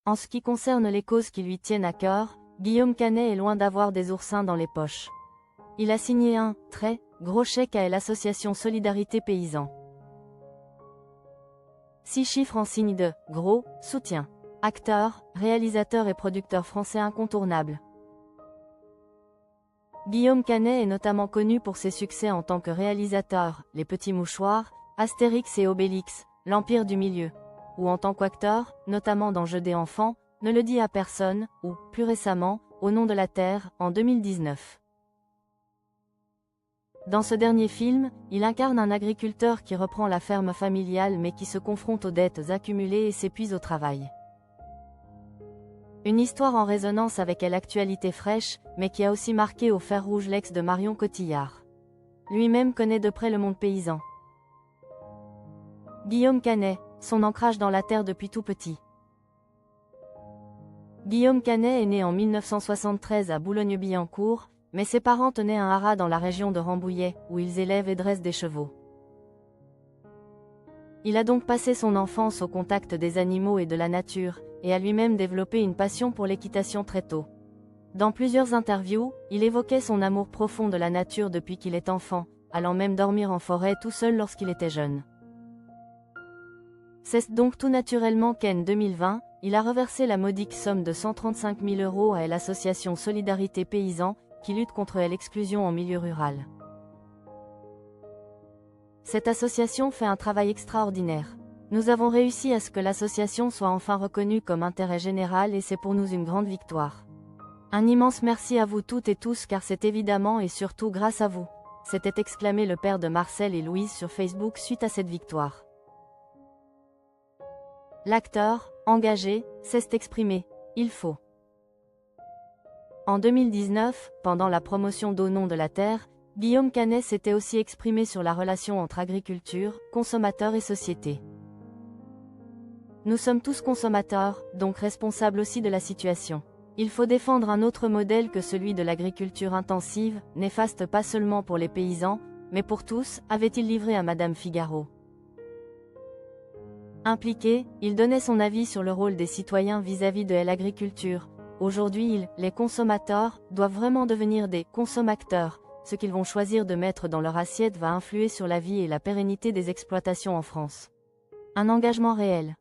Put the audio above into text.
En ce qui concerne les causes qui lui tiennent à cœur, Guillaume Canet est loin d'avoir des oursins dans les poches. Il a signé un très gros chèque à l'association Solidarité Paysans. 6 chiffres en signe de gros soutien. Acteur, réalisateur et producteur français incontournable. Guillaume Canet est notamment connu pour ses succès en tant que réalisateur, Les Petits Mouchoirs, Astérix et Obélix, L'Empire du Milieu, ou en tant qu'acteur, notamment dans Jeux des enfants, Ne le dis à personne, ou, plus récemment, Au nom de la Terre, en 2019. Dans ce dernier film, il incarne un agriculteur qui reprend la ferme familiale mais qui se confronte aux dettes accumulées et s'épuise au travail. Une histoire en résonance avec l'actualité fraîche, mais qui a aussi marqué au fer rouge l'ex de Marion Cotillard. Lui-même connaît de près le monde paysan. Guillaume Canet, son ancrage dans la terre depuis tout petit. Guillaume Canet est né en 1973 à Boulogne-Billancourt, mais ses parents tenaient un haras dans la région de Rambouillet, où ils élèvent et dressent des chevaux. Il a donc passé son enfance au contact des animaux et de la nature, et a lui-même développé une passion pour l'équitation très tôt. Dans plusieurs interviews, il évoquait son amour profond de la nature depuis qu'il est enfant, allant même dormir en forêt tout seul lorsqu'il était jeune. C'est donc tout naturellement qu'en 2020, il a reversé la modique somme de 135 000 € à l'association Solidarité Paysans, qui lutte contre l'exclusion en milieu rural. Cette association fait un travail extraordinaire. Nous avons réussi à ce que l'association soit enfin reconnue comme intérêt général et c'est pour nous une grande victoire. Un immense merci à vous toutes et tous car c'est évidemment et surtout grâce à vous, s'était exclamé le père de Marcel et Louise sur Facebook suite à cette victoire. L'acteur, engagé, s'est exprimé. Il faut. En 2019, pendant la promotion d'Au nom de la Terre, Guillaume Canet s'était aussi exprimé sur la relation entre agriculture, consommateurs et société. Nous sommes tous consommateurs, donc responsables aussi de la situation. Il faut défendre un autre modèle que celui de l'agriculture intensive, néfaste pas seulement pour les paysans, mais pour tous, avait-il livré à Madame Figaro. Impliqué, il donnait son avis sur le rôle des citoyens vis-à-vis de l'agriculture. Aujourd'hui, les consommateurs, doivent vraiment devenir des consommateurs. Ce qu'ils vont choisir de mettre dans leur assiette va influer sur la vie et la pérennité des exploitations en France. Un engagement réel.